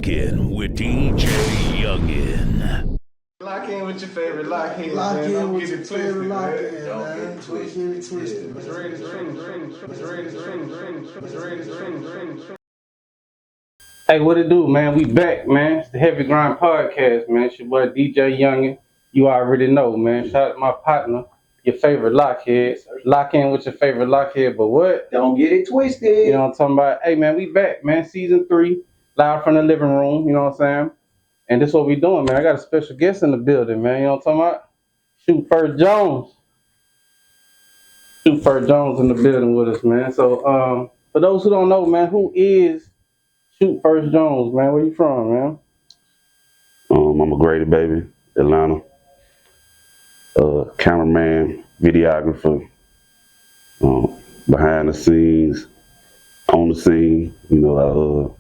Lock in with DJ Youngin. Lock in with your favorite lockhead, man. Lock in Don't with get your it favorite twisted, lock man. in, Don't man. get it Don't twisted. get it twisted. It's ready to trend. It's ready to trend. It's ready to trend. Hey, what it do, man? We back, man. It's the Heavy Grind Podcast, man. It's your boy DJ Youngin. You already know, man. Shout out to my partner, your favorite lockhead. Lock in with your favorite lockhead, but what? Don't get it twisted. You know what I'm talking about? Hey, man, we back, man. Season 3, live from the living room, you know what I'm saying? And this what we doing, man. I got a special guest in the building, man. You know what I'm talking about? Shoot First Jones. Shoot First Jones in the building with us, man. So, for those who don't know, man, who is Shoot First Jones, man? Where you from, man? I'm a Grady baby, Atlanta. Cameraman, videographer, behind the scenes, on the scene. You know,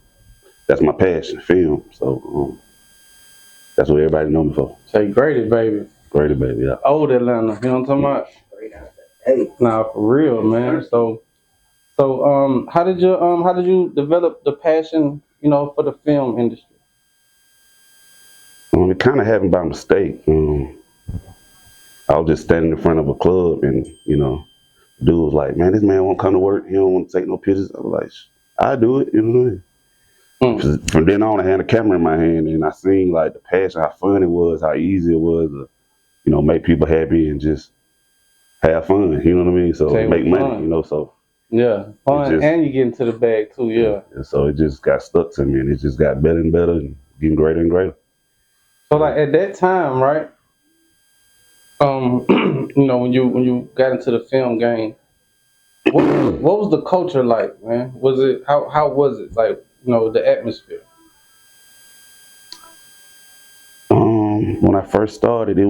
that's my passion, film. So that's what everybody know me for. Say Grady, baby. Grady baby, yeah. Old Atlanta, you know what I'm talking about? Hey, Nah, for real, man. So, how did you develop the passion, you know, for the film industry? It kind of happened by mistake. I was just standing in front of a club, and dude was like, "Man, this man won't come to work. He don't want to take no pictures." I was like, "I do it," you know what I mean? From then on, I had a camera in my hand, and I seen like the passion, how fun it was, how easy it was to, make people happy and just have fun. You know what I mean? So Say it make was money. fun. So Yeah, fun, and you get into the bag too. Yeah. so it just got stuck to me, and it just got better and better, and getting greater and greater. So like at that time, right? When you got into the film game, what was the culture like, man? Was it how was it like? The atmosphere. When I first started, I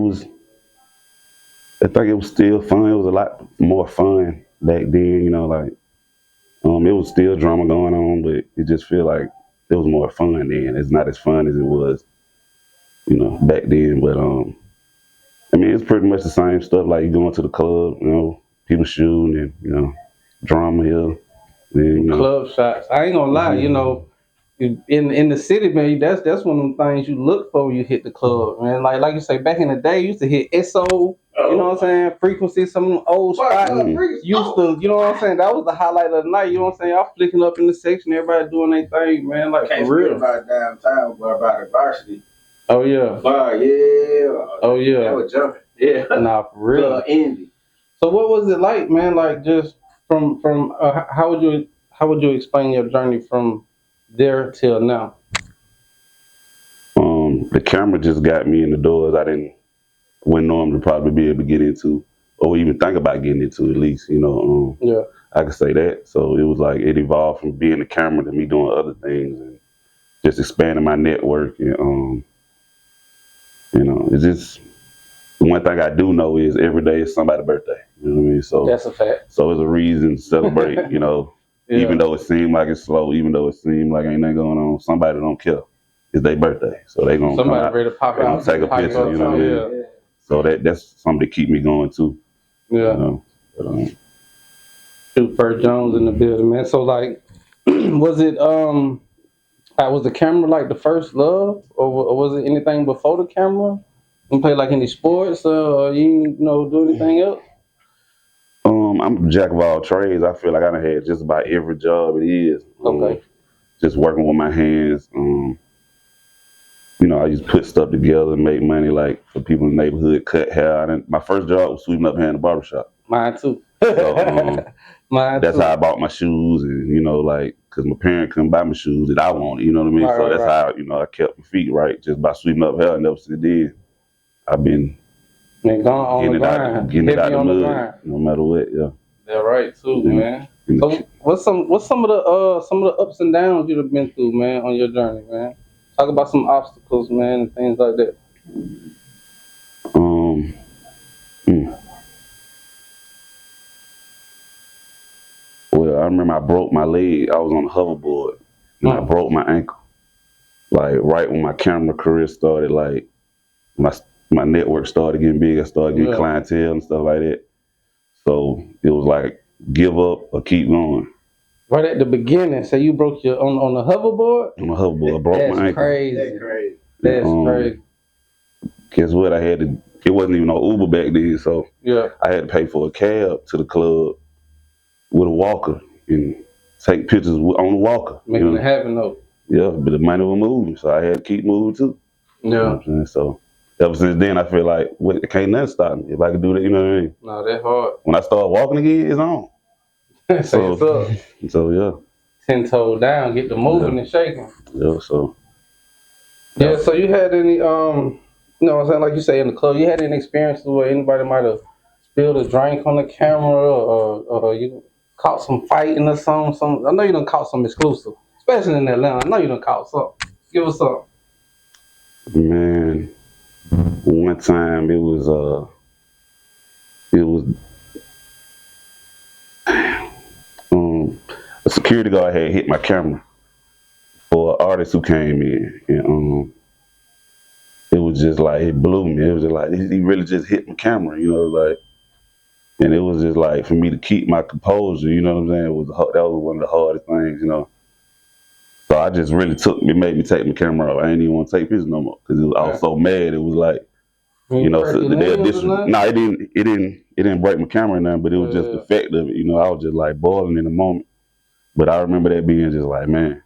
think it was still fun. It was a lot more fun back then. It was still drama going on, but it just feel like it was more fun then. It's not as fun as it was, back then. But it's pretty much the same stuff. Like you going to the club, people shooting and drama here. Then, Club shots. I ain't gonna lie, in the city, man, that's one of the things you look for when you hit the club, man. Like you say, back in the day, you used to hit SO, you know what I'm saying, frequency, some of them old spots. Used to, you know what I'm saying, that was the highlight of the night, you know what I'm saying? Y'all flicking up in the section, everybody doing their thing, man, like can't for real. about downtown, but about the varsity. Oh yeah. Bar, yeah. Oh yeah. That was jumping. Yeah. Nah, for real. Indy. So what was it like, man? Like just from how would you explain your journey from there till now? The camera just got me in the doors wouldn't normally probably be able to get into, or even think about getting into, at least, Yeah. I could say that. So it was like it evolved from being the camera to me doing other things and just expanding my network. And it's just one thing I do know is every day is somebody's birthday. You know what I mean? So That's a fact. So it's a reason to celebrate. Yeah. Even though it seemed like it's slow, even though it seemed like ain't nothing going on, somebody don't care. It's their birthday, so they gonna Somebody come out, ready to pop out, take a picture. You know what I mean? Yeah. So that's something to keep me going too. Yeah. But, Shoot First Jones in the building, man. So like, was the camera like the first love, or was it anything before the camera? You play like any sports, or you do anything else? I'm a jack of all trades. I feel like I done had just about every job it is. Okay. Just working with my hands. I used to put stuff together and make money, like for people in the neighborhood, cut hair. My first job was sweeping up hair in the barbershop. Mine too. So, Mine that's too. how I bought my shoes, and because my parents couldn't buy me shoes that I wanted. You know what I mean? Right, so that's right. how I kept my feet right, just by sweeping up hair. And ever since then, I've been Man, gone on the grind. getting it out Heavy the on the mud, grind. no matter what. Yeah. Yeah, right too, Yeah. man. So what's some of the ups and downs you've been through, man, on your journey, man? Talk about some obstacles, man, and things like that. Um. hmm. Well, I remember I broke my leg. I was on a hoverboard, and I broke my ankle. Like right when my camera career started, like my network started getting big. I started getting clientele and stuff like that. So it was like give up or keep going. Right at the beginning, say you broke your on the hoverboard. On a hoverboard, I broke That's my ankle. crazy. That's crazy. That's Um, crazy. Guess what? I had to. It wasn't even no Uber back then, so Yeah. I had to pay for a cab to the club with a walker and take pictures on the walker. Making you know? it happen though. Yeah, but the money was moving, so I had to keep moving too. You know Yeah. what I'm saying? So ever since then, I feel like it can't nothing stop me if I can do that. You know what I mean? No, that's hard. When I start walking again, it's on. Say So- it's up. So yeah, 10 toes down, get the moving and shaking. yeah. So Yeah, so you had any you know what I'm saying, like you say in the club, you had any experiences where anybody might have spilled a drink on the camera or you caught some fighting or something? I know you done caught some exclusive, especially in Atlanta. I know you done caught some. Give us some. man, one time it was a security guard had hit my camera for an artist who came in, and it was just like it blew me. It was just like he really just hit my camera, you know, like, and it was just like for me to keep my composure, you know what I'm saying? That was one of the hardest things, you know. So I just really made me take my camera off. I didn't even want to take pictures no more because I was so mad. It was like, you know, so it didn't break my camera or nothing, but it was just the effect of it. You know, I was just like boiling in the moment. But I remember that being just like, man,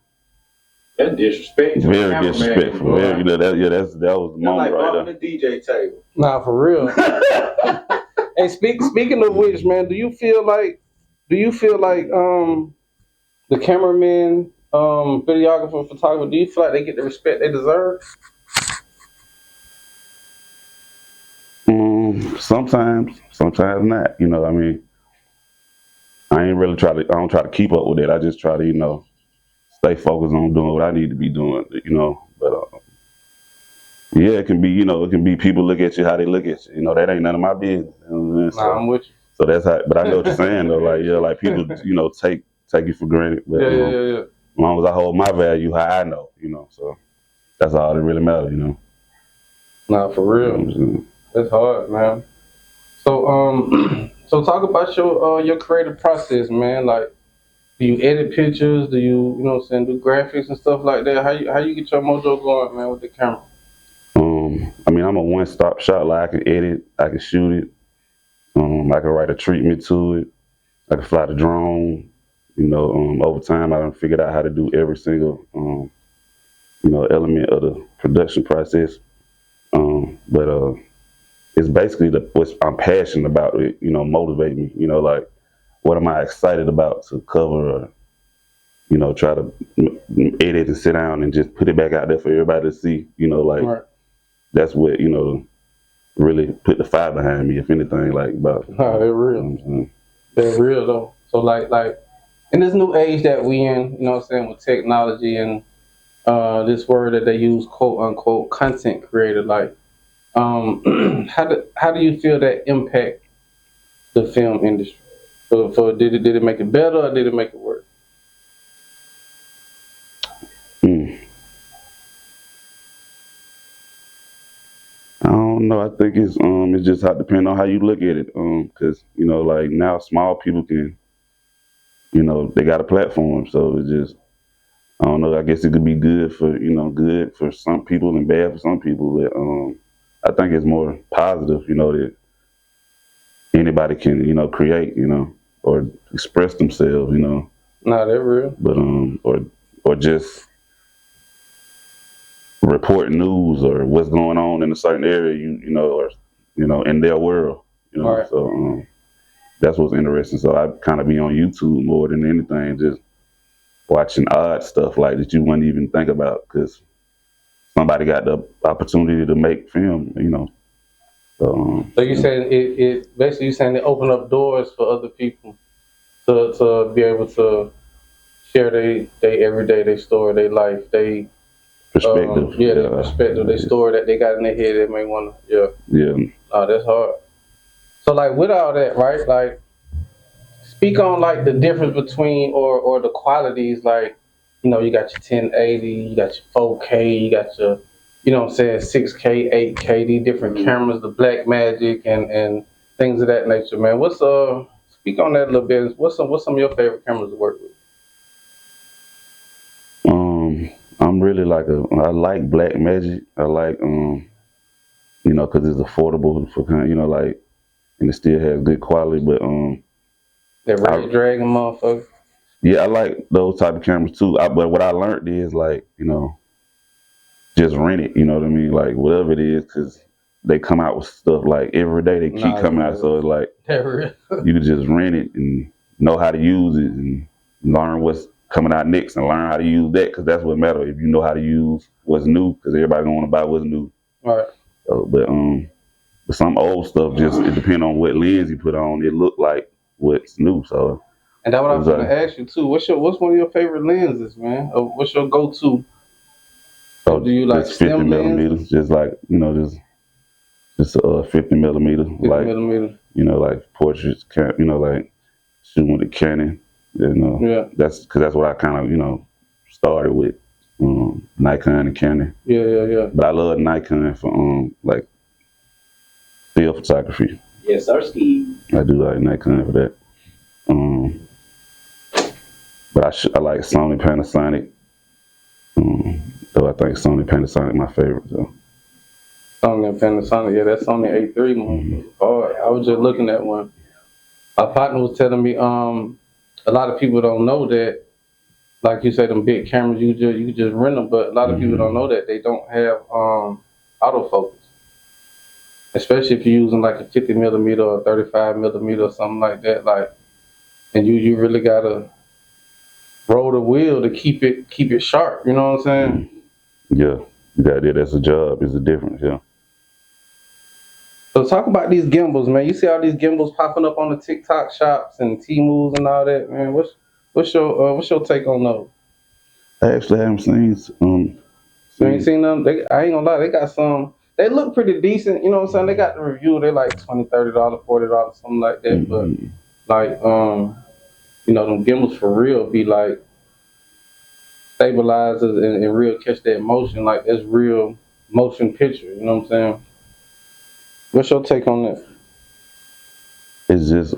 That's disrespectful. very Cameraman, disrespectful. bro. Very, you know, that was the That's moment like right bumping there. the DJ table. Nah, for real. Hey, speaking of which, man, do you feel like the cameraman, videographer, photographer, do you feel like they get the respect they deserve? Sometimes not. You know, I mean, I don't try to keep up with it. I just try to, you know, stay focused on doing what I need to be doing, you know. But yeah, it can be people look at you how they look at you. You know, that ain't none of my business. You know what I'm saying? Nah, I'm with you. So that's how. But I know what you're saying though. Like, yeah, like people, you know, take you for granted. But Yeah. as long as I hold my value how I know, you know, so that's all that really matters, you know. Nah, for You know what real. I'm saying? That's hard, man. So so talk about your creative process, man. Like, do you edit pictures? Do you know what I'm saying, do graphics and stuff like that? How you get your mojo going, man, with the camera? I mean, I'm a one-stop shop. Like, I can edit, I can shoot it, I can write a treatment to it, I can fly the drone. You know, over time, I done figured out how to do every single, you know, element of the production process. But it's basically what I'm passionate about. It, you know, motivate me. You know, like, what am I excited about to cover? Or, you know, try to edit and sit down and just put it back out there for everybody to see. You know, like. Right. That's what, you know, really put the fire behind me, if anything, like about. Nah, they're real. They're real though. So like in this new age that we in, you know what I'm saying, with technology and this word that they use, quote unquote, content creator, like how do you feel that impact the film industry? For did it make it better or did it make it worse? I don't know. I think it's just depend on how you look at it. Cause you know, like now small people can, you know, they got a platform, so it's just, I don't know. I guess it could be good for some people and bad for some people. But I think it's more positive, you know, that anybody can, you know, create, you know, or express themselves, you know. Nah, they're real. But or just report news or what's going on in a certain area, you know, or you know, in their world, you know. Right. So that's what's interesting. So I kind of be on YouTube more than anything, just watching odd stuff like that you wouldn't even think about because somebody got the opportunity to make film, you know. So you saying it basically you saying it open up doors for other people to be able to share they everyday, their story, their life, they perspective. their perspective, their story that they got in their head. They may want to, Yeah. that's hard. So like with all that, right? Like, speak on like the difference between or the qualities. Like, you know, you got your 1080, you got your 4K, you got your, you know what I'm saying, 6K, 8K, these different cameras, the Blackmagic and things of that nature, man. Speak on that a little bit. What's some of your favorite cameras to work with? I'm really I like Black Magic. I like, you know, because it's affordable for kind, you know, like, and it still has good quality. But That Red Dragon motherfucker. yeah, I like those type of cameras too. But what I learned is like, you know, just rent it. You know what I mean? Like whatever it is, because they come out with stuff like every day. They keep coming out, so it's like That real. you can just rent it and know how to use it and learn what's coming out next and learn how to use that, because that's what matters. If you know how to use what's new, because everybody gonna want to buy what's new. Right. But some old stuff, just it depends on what lens you put on. It look like what's new. So And that's what I was gonna ask you too. What's one of your favorite lenses, man? Or what's your go-to? so Do you like just 50 stem millimeters, lenses? just like, you know, just 50 millimeter, 50 like, millimeter. you know, like portraits, you know, like shooting with a Canon. You know, Yeah. that's because that's what I kind of, you know, started with, Nikon and Canon. Yeah. But I love Nikon for like still photography. Yes, sir, Steve. I do like Nikon for that. But I like Sony, Panasonic. Though I think Sony, Panasonic my favorite. So. Sony and Panasonic. Yeah, that's Sony A3 one. Oh, I was just looking at one. My partner was telling me, a lot of people don't know that, like you say, them big cameras, you can just rent them, but a lot of people don't know that they don't have autofocus. Especially if you're using like a 50 millimeter or 35 millimeter or something like that, like, and you really gotta roll the wheel to keep it sharp. You know what I'm saying? Yeah, that's a job. It's a difference. Yeah. So talk about these gimbals, man. You see all these gimbals popping up on the TikTok shops and Tmools and all that, man. What's your take on those? I actually haven't seen. You ain't seen them? I ain't gonna lie, they got some. They look pretty decent. You know what I'm saying? They got the review. They like $20, $30, $40, something like that. But like, you know, them gimbals for real be like stabilizers and real catch that motion. Like that's real motion picture. You know what I'm saying? What's your take on that? It's just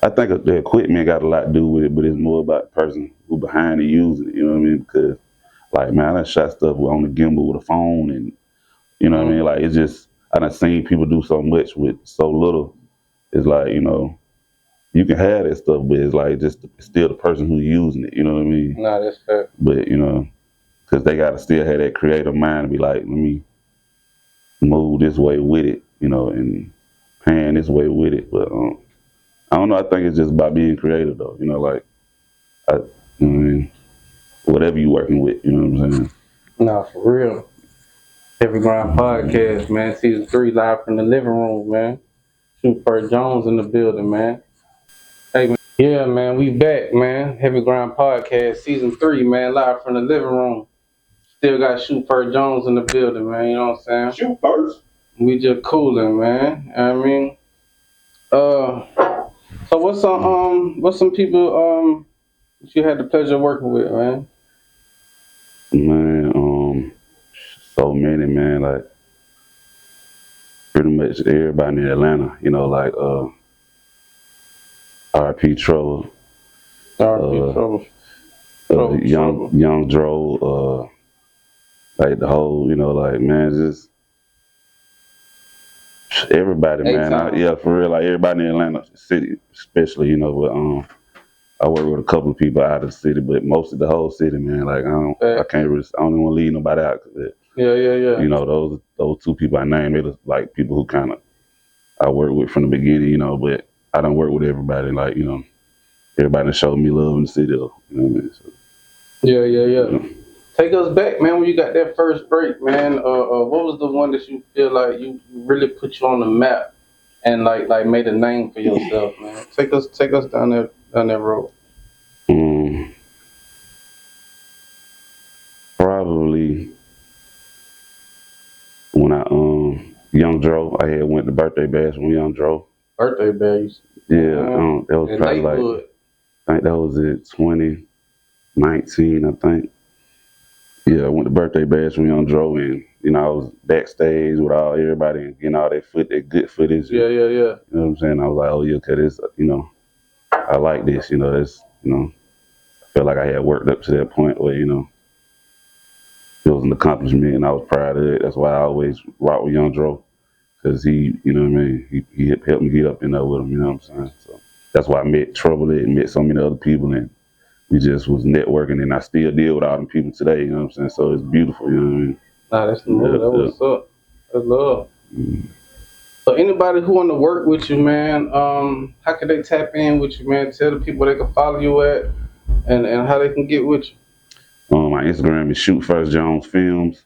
I think the equipment got a lot to do with it, but it's more about the person who behind it using it. You know what I mean? Because like, man, I done shot stuff on the gimbal with a phone, and you know what I mean. Like it's just I done seen people do so much with so little. It's like, you know, you can have that stuff, but it's like just still the person who's using it. You know what I mean? Nah, that's fair. But you know, because they gotta still have that creative mind to be like, let me move this way with it, you know, and pan this way with it. But I don't know. I think it's just about being creative, though. You know, like you know what I mean, whatever you working with. You know what I'm saying? Nah, for real. Heavy Grind Podcast, man. Season 3 live from the living room, man. Super Jones in the building, man. Hey, man. Yeah, man, we back, man. Heavy Grind Podcast, Season 3, man, live from the living room. Still got Super Jones in the building, man. You know what I'm saying? Shoot first. We just cooling, man. You know what I mean? So what's some people that you had the pleasure of working with, man? Man, so many, man. Like pretty much everybody in Atlanta. You know, like R.P. Trouble, R.P. Trouble. Young Dro, like the whole, you know, like, man, just everybody, man. Yeah, for real, like everybody in Atlanta city, especially, you know. But I work with a couple of people out of the city, but most of the whole city, man. Like I can't really, I don't even want to leave nobody out. Yeah. You know, those two people I named, they like people who kind of I work with from the beginning, you know. But I don't work with everybody, like, you know, everybody that showed me love in the city, though. You know what I mean? So, Yeah. you know. Take us back, man, when you got that first break, man. What was the one that you feel like you really put you on the map and like made a name for yourself, man? Take us down that road. Probably when I Young Dro, I had went to birthday bash with Young Dro. Birthday bash. Yeah, that was probably like, I think that was it 2019, I think. Yeah, I went to birthday bash with Young Dro, and you know, I was backstage with everybody and getting all that good footage. Yeah. You know what I'm saying? I was like, oh yeah, cause it's, you know, I like this. You know, it's, you know, I felt like I had worked up to that point where, you know, it was an accomplishment, and I was proud of it. That's why I always rock with Young Dro, because he, you know what I mean, he helped me get up in there with him, you know what I'm saying? So that's why I met Trouble It and met so many other people, and we just was networking, and I still deal with all them people today, you know what I'm saying? So it's beautiful, you know what I mean? Nah, that's the move. That's what's up. That's love. So anybody who want to work with you, man, how can they tap in with you, man? Tell the people they can follow you at, and how they can get with you. My Instagram is Shoot First Jones Films.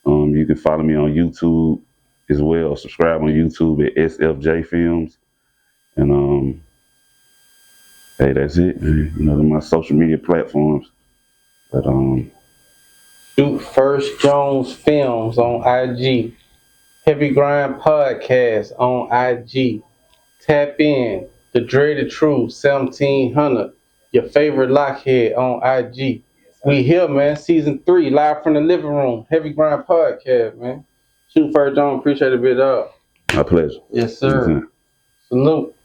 You can follow me on YouTube as well. Subscribe on YouTube at SFJ Films. And hey, that's it, man. You know, they're my social media platforms. But Shoot First Jones Films on IG. Heavy Grind Podcast on IG. Tap in. The Dreaded Truth 1700. Your favorite lockhead on IG. We here, man. Season 3, live from the living room. Heavy Grind Podcast, man. Shoot First Jones, appreciate it, bit up. my pleasure. Yes, sir. Salute.